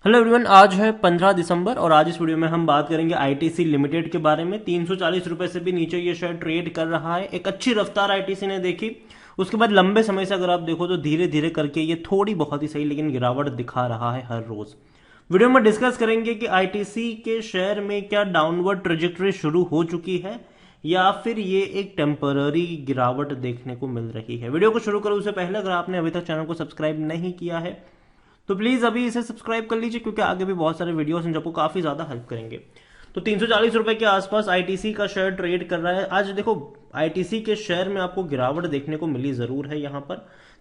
Hello everyone, आज है 15 दिसंबर और आज इस वीडियो में हम बात करेंगे आईटीसी लिमिटेड के बारे में। 340 रुपए से भी नीचे ये शेयर ट्रेड कर रहा है। एक अच्छी रफ्तार आईटीसी ने देखी, उसके बाद लंबे समय से अगर आप देखो तो धीरे धीरे करके ये थोड़ी बहुत ही सही लेकिन गिरावट दिखा रहा है हर रोज। वीडियो में डिस्कस करेंगे कि आईटीसी के शेयर में क्या डाउनवर्ड ट्रेजेक्टरी शुरू हो चुकी है या फिर ये एक टेम्पररी गिरावट देखने को मिल रही है। वीडियो को शुरू करो उससे पहले अगर आपने अभी तक चैनल को सब्सक्राइब नहीं किया है तो प्लीज अभी इसे सब्सक्राइब कर लीजिए, क्योंकि आगे भी बहुत सारे वीडियोस हैं जो आपको काफी ज्यादा हेल्प करेंगे। तो 340 रुपए के आसपास आईटीसी का शेयर ट्रेड कर रहा है। आज देखो आईटीसी के शेयर में आपको गिरावट देखने को मिली जरूर है। यहाँ पर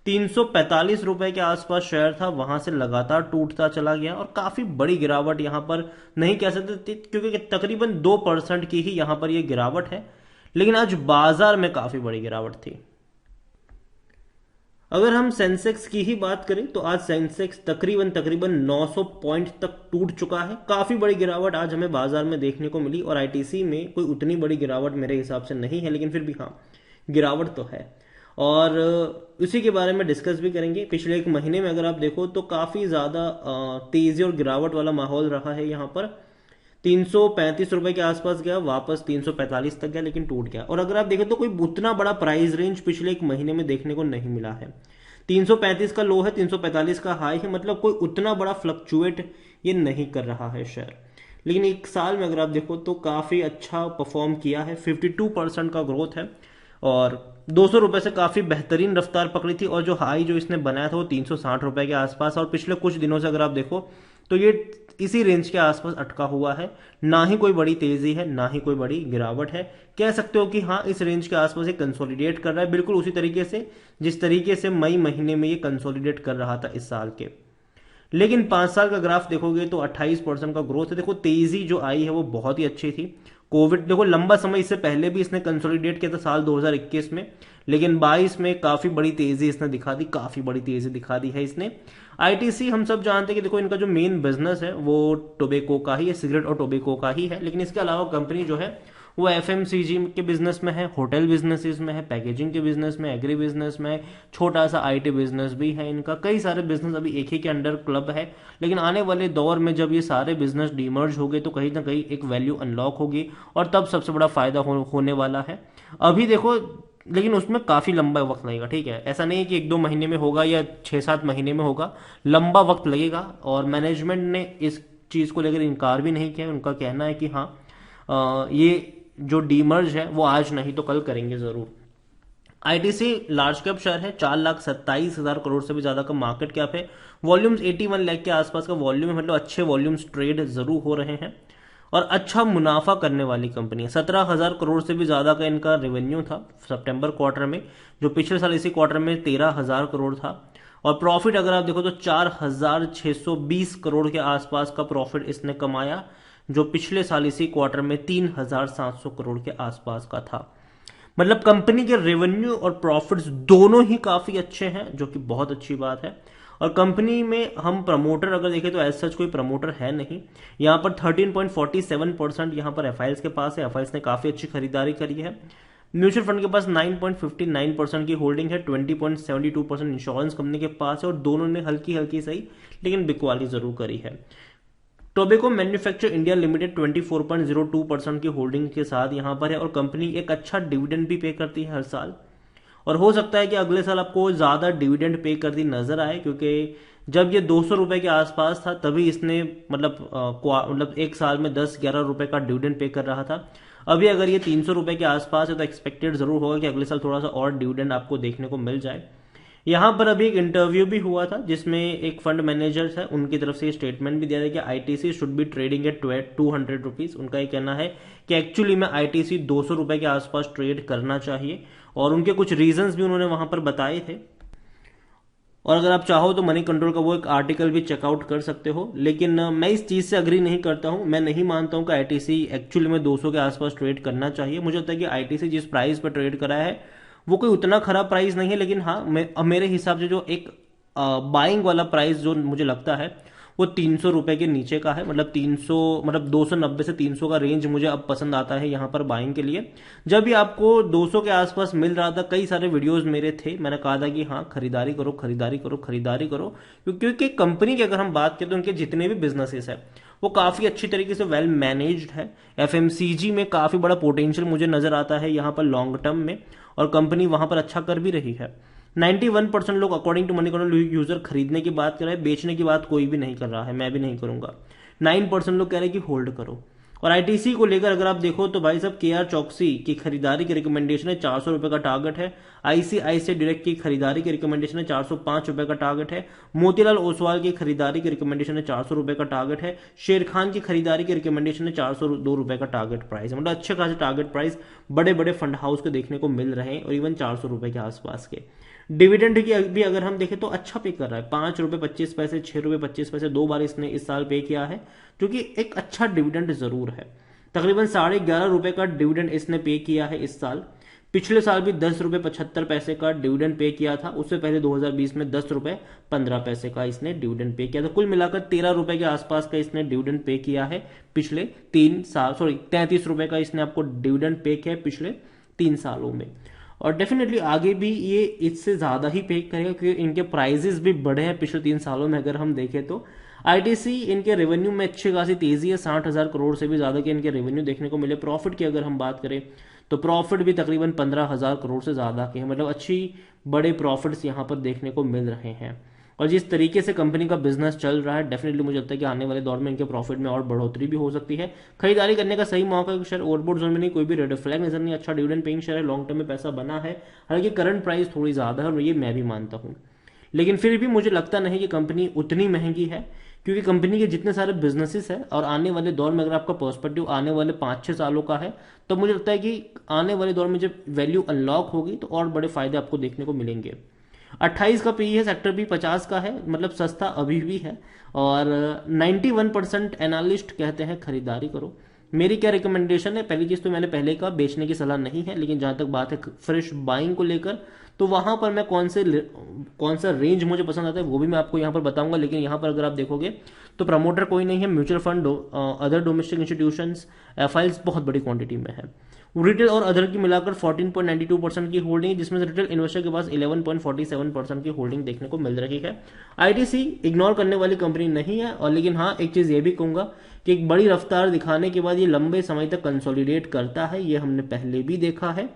345 रुपए के आसपास शेयर था, वहां से लगातार टूटता चला गया और काफी बड़ी गिरावट यहाँ पर नहीं कह सकते क्योंकि तकरीबन 2% की ही यहाँ पर यह गिरावट है, लेकिन आज बाजार में काफी बड़ी गिरावट थी। अगर हम सेंसेक्स की ही बात करें तो आज सेंसेक्स तकरीबन 900 पॉइंट तक टूट चुका है। काफी बड़ी गिरावट आज हमें बाजार में देखने को मिली और आईटीसी में कोई उतनी बड़ी गिरावट मेरे हिसाब से नहीं है, लेकिन फिर भी हाँ, गिरावट तो है और उसी के बारे में डिस्कस भी करेंगे। पिछले एक महीने में अगर आप देखो तो काफी ज्यादा तेजी और गिरावट वाला माहौल रहा है। यहाँ पर 335 रुपए के आसपास गया, वापस 345 तक गया लेकिन टूट गया। और अगर आप देखें तो कोई उतना बड़ा प्राइस रेंज पिछले एक महीने में देखने को नहीं मिला है। 335 का लो है, 345 का हाई है, मतलब कोई उतना बड़ा फ्लक्चुएट ये नहीं कर रहा है शेयर। लेकिन एक साल में अगर आप देखो तो काफी अच्छा परफॉर्म किया है, 52% का ग्रोथ है और 200 रुपए से काफी बेहतरीन रफ्तार पकड़ी थी। और जो हाई जो इसने बनाया था वो 360 रुपए के आसपास, और पिछले कुछ दिनों से अगर आप देखो तो ये इसी रेंज के आसपास अटका हुआ है। ना ही कोई बड़ी तेजी है ना ही कोई बड़ी गिरावट है। कह सकते हो कि हाँ, इस रेंज के आसपास ये कंसोलिडेट कर रहा है, बिल्कुल उसी तरीके से जिस तरीके से मई महीने में ये कंसोलिडेट कर रहा था इस साल के। लेकिन 5 साल का ग्राफ देखोगे तो 28% का ग्रोथ है। देखो तेजी जो आई है वो बहुत ही अच्छी थी। कोविड देखो लंबा समय इससे पहले भी इसने कंसोलिडेट किया था साल 2021 में, लेकिन 22 में काफी बड़ी तेजी इसने दिखा दी, काफी बड़ी तेजी दिखा दी है इसने। आईटीसी हम सब जानते हैं कि देखो इनका जो मेन बिजनेस है वो टोबैको का ही है, सिगरेट और टोबैको का ही है। लेकिन इसके अलावा कंपनी जो है वो एफएमसीजी के बिजनेस में है, होटल बिजनेसेस में है, पैकेजिंग के बिजनेस में, एग्री बिजनेस में, छोटा सा आईटी बिजनेस भी है इनका। कई सारे बिजनेस अभी एक ही के अंडर क्लब है, लेकिन आने वाले दौर में जब ये सारे बिजनेस डीमर्ज हो गए तो कहीं ना कहीं एक वैल्यू अनलॉक होगी और तब सबसे बड़ा फायदा होने वाला है। अभी देखो लेकिन उसमें काफी लंबा वक्त लगेगा, ठीक है। ऐसा नहीं है कि 1-2 महीने में होगा या 6-7 महीने में होगा, लंबा वक्त लगेगा। और मैनेजमेंट ने इस चीज को लेकर इनकार भी नहीं किया। उनका कहना है कि हाँ, ये जो डीमर्ज है वो आज नहीं तो कल करेंगे जरूर। आईटीसी लार्ज कैप शेयर है, 4,27,000 करोड़ से भी ज्यादा का मार्केट कैप है। वॉल्यूम्स 81 लाख के आसपास का वॉल्यूम है, मतलब अच्छे वॉल्यूम्स ट्रेड जरूर हो रहे हैं और अच्छा मुनाफा करने वाली कंपनी है। 17,000 करोड़ से भी ज्यादा का इनका रेवेन्यू था सितंबर क्वार्टर में, जो पिछले साल इसी क्वार्टर में 13,000 करोड़ था। और प्रॉफिट अगर आप देखो तो 4,620 करोड़ के आसपास का प्रॉफिट इसने कमाया, जो पिछले साल इसी क्वार्टर में 3,700 करोड़ के आसपास का था। मतलब कंपनी के रेवेन्यू और प्रॉफिट्स दोनों ही काफी अच्छे हैं, जो कि बहुत अच्छी बात है। और कंपनी में हम प्रमोटर अगर देखें तो एज सच कोई प्रमोटर है नहीं। यहाँ पर 13.47% यहाँ पर एफआईएल्स के पास है। एफआईएल्स ने काफी अच्छी खरीदारी करी है। म्यूचुअल फंड के पास 9.59% की होल्डिंग है, 20.72% इंश्योरेंस कंपनी के पास है और दोनों ने हल्की हल्की सही लेकिन बिकवाली जरूर करी है। टोबैको मैन्युफैक्चर इंडिया लिमिटेड 24.02% की होल्डिंग के साथ यहां पर है और कंपनी एक अच्छा डिविडेंड भी पे करती है हर साल। और हो सकता है कि अगले साल आपको ज्यादा डिविडेंड पे करती नजर आए, क्योंकि जब ये 200 रुपए के आसपास था तभी इसने मतलब एक साल में 10-11 रुपए का डिविडेंड पे कर रहा था। अभी अगर ये 300 रुपए के आसपास है तो एक्सपेक्टेड जरूर होगा कि अगले साल थोड़ा सा और डिविडेंड आपको देखने को मिल जाए। यहाँ पर अभी एक इंटरव्यू भी हुआ था जिसमें एक फंड मैनेजर है, उनकी तरफ से स्टेटमेंट भी दिया था कि ITC should be trading at 200 rupees. उनका ये कहना है कि एक्चुअली में आईटीसी 200 रुपए के आसपास ट्रेड करना चाहिए और उनके कुछ रीजंस भी उन्होंने वहां पर बताए थे। और अगर आप चाहो तो मनी कंट्रोल का वो एक आर्टिकल भी चेकआउट कर सकते हो। लेकिन मैं इस चीज से अग्री नहीं करता हूं। मैं नहीं मानता हूं कि आईटीसी एक्चुअली में 200 के आसपास ट्रेड करना चाहिए। मुझे लगता है कि आईटीसी जिस प्राइस पर ट्रेड करा है वो कोई उतना खराब प्राइस नहीं है, लेकिन हाँ मेरे हिसाब से जो एक बाइंग वाला प्राइस जो मुझे लगता है वो 300 रुपए के नीचे का है, मतलब 300 मतलब 290 से 300 का रेंज मुझे अब पसंद आता है यहाँ पर बाइंग के लिए। जब भी आपको 200 के आसपास मिल रहा था, कई सारे वीडियोस मेरे थे, मैंने कहा था कि हाँ खरीदारी करो खरीदारी करो खरीदारी करो, क्योंकि कंपनी की अगर हम बात करें तो उनके जितने भी बिजनेसेस है वो काफी अच्छी तरीके से वेल मैनेज्ड है। एफएमसीजी में काफी बड़ा पोटेंशियल मुझे नजर आता है यहाँ पर लॉन्ग टर्म में, और कंपनी वहां पर अच्छा कर भी रही है। 91% लोग अकॉर्डिंग टू मनीकॉर्नर यूजर खरीदने की बात कर रहे हैं, बेचने की बात कोई भी नहीं कर रहा है, मैं भी नहीं करूंगा। 9% लोग कह रहे हैं कि होल्ड करो। और आईटीसी को लेकर अगर आप देखो तो भाई साहब केआर चौकसी की खरीदारी की रिकमेंडेशन है, 400 रुपए का टारगेट है। आईसीआईसीआई डायरेक्ट की खरीदारी की रिकमेंडेशन है, 405 रुपए का टारगेट है। मोतीलाल ओसवाल की खरीदारी की रिकमेंडेशन है, 400 रुपए का टारगेट है। शेर खान की खरीदारी की रिकमेंडेशन है, 402 रुपए का टारगेट प्राइस है। मतलब अच्छे खासे टारगेट प्राइस बड़े बड़े फंड हाउस को देखने को मिल रहे हैं, और इवन 400 रुपए के आसपास के। डिविडेंड की भी अगर हम देखें तो अच्छा पे कर रहा है, 5 रुपए 25 पैसे, 6 रुपए 25 पैसे 2 बार इसने इस साल पे किया है, जो कि एक अच्छा डिविडेंड जरूर है। तकरीबन 11.5 रुपए का डिविडेंड इसने पे किया है इस साल। पिछले साल भी 10 रुपए 75 पैसे का डिविडेंड पे किया था, उससे पहले 2020 में 10 रुपए 15 पैसे का इसने डिविडेंड पे किया था। कुल मिलाकर 13 रुपए के आसपास का इसने डिविडेंड पे किया है पिछले 3 साल, सॉरी 33 रुपए का इसने आपको डिविडेंड पे किया है पिछले 3 सालों में। और डेफिनेटली आगे भी ये इससे ज्यादा ही पे करेगा, क्योंकि इनके प्राइजेस भी बढ़े हैं पिछले 3 सालों में अगर हम देखें तो। आईटीसी इनके रेवेन्यू में अच्छी खासी तेजी है, 60,000 करोड़ से भी ज्यादा के इनके रेवेन्यू देखने को मिले। प्रॉफिट की अगर हम बात करें तो प्रॉफिट भी तकरीबन 15,000 करोड़ से ज्यादा के हैं, मतलब अच्छी बड़े प्रॉफिट्स यहाँ पर देखने को मिल रहे हैं। और जिस तरीके से कंपनी का बिजनेस चल रहा है, डेफिनेटली मुझे लगता है कि आने वाले दौर में इनके प्रॉफिट में और बढ़ोतरी भी हो सकती है। खरीदारी करने का सही मौका है। शेयर ओवरबोट जोन में नहीं, कोई भी रेड फ्लैग नजर नहीं, अच्छा डिविडेंड पेइंग शेयर है, लॉन्ग टर्म में पैसा बना है। हालांकि करंट प्राइस थोड़ी ज्यादा है और ये मैं भी मानता हूं, लेकिन फिर भी मुझे लगता नहीं कि कंपनी उतनी महंगी है, क्योंकि कंपनी के जितने सारे बिजनेसेस है और आने वाले दौर में अगर आपका पर्सपेक्टिव आने वाले 5-6 सालों का है, तो मुझे लगता है कि आने वाले दौर में जब वैल्यू अनलॉक होगी तो और बड़े फायदे आपको देखने को मिलेंगे। 28 का पी है, सेक्टर भी 50 का है, मतलब सस्ता अभी भी है। और 91% एनालिस्ट कहते हैं खरीदारी करो। मेरी क्या रिकमेंडेशन है, पहली चीज तो मैंने पहले कहा बेचने की सलाह नहीं है, लेकिन जहां तक बात है फ्रेश बाइंग को लेकर, तो वहां पर मैं कौन सा रेंज मुझे पसंद आता है वो भी मैं आपको यहां पर बताऊंगा। लेकिन यहां पर अगर आप देखोगे तो प्रमोटर कोई नहीं है, mutual fund, other domestic institutions, FIIs बहुत बड़ी क्वांटिटी में है। रिटेल और अदर की मिलाकर 14.92% की होल्डिंग है, जिसमें से रिटेल इन्वेस्टर के पास 11.47% की होल्डिंग देखने को मिल रही है। आईटीसी इग्नोर करने वाली कंपनी नहीं है, और लेकिन हाँ एक चीज ये भी कहूंगा कि एक बड़ी रफ्तार दिखाने के बाद ये लंबे समय तक कंसोलिडेट करता है, ये हमने पहले भी देखा है।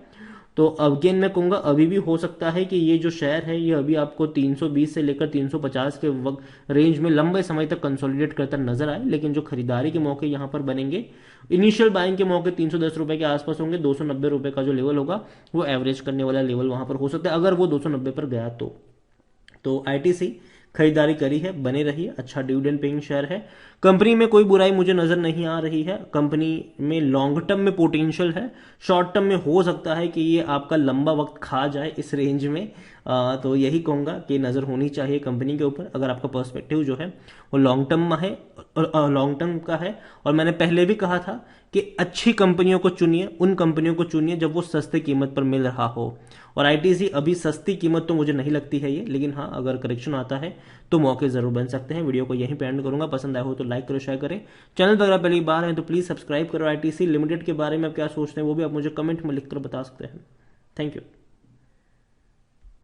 तो अगेन मैं कहूंगा अभी भी हो सकता है कि ये जो शेयर है ये अभी आपको 320 से लेकर 350 के वक्त रेंज में लंबे समय तक कंसोलिडेट करता नजर आए, लेकिन जो खरीदारी के मौके यहां पर बनेंगे, इनिशियल बाइंग के मौके 310 रुपए के आसपास होंगे। 290 रुपए का जो लेवल होगा वो एवरेज करने वाला लेवल वहां पर हो सकता है, अगर वो 290 पर गया तो आईटीसी खरीदारी करी है, बने रही है, अच्छा डिविडेंड पेइंग शेयर है। कंपनी में कोई बुराई मुझे नजर नहीं आ रही है, कंपनी में लॉन्ग टर्म में पोटेंशियल है, शॉर्ट टर्म में हो सकता है कि ये आपका लंबा वक्त खा जाए इस रेंज में। तो यही कहूंगा कि नजर होनी चाहिए कंपनी के ऊपर, अगर आपका पर्सपेक्टिव जो है वो लॉन्ग टर्म है, लॉन्ग टर्म का है। और मैंने पहले भी कहा था कि अच्छी कंपनियों को चुनिए, उन कंपनियों को चुनिए जब वो सस्ते कीमत पर मिल रहा हो। और आईटीसी अभी सस्ती कीमत तो मुझे नहीं लगती है ये, लेकिन हाँ अगर करेक्शन आता है तो मौके जरूर बन सकते हैं। वीडियो को यहीं पे एंड करूंगा, पसंद आया हो तो लाइक करो, शेयर करें। चैनल पर अगर पहली बार है तो प्लीज सब्सक्राइब करो। आईटीसी लिमिटेड के बारे में आप क्या सोचते हैं वो भी आप मुझे कमेंट में लिखकर बता सकते हैं। Thank you.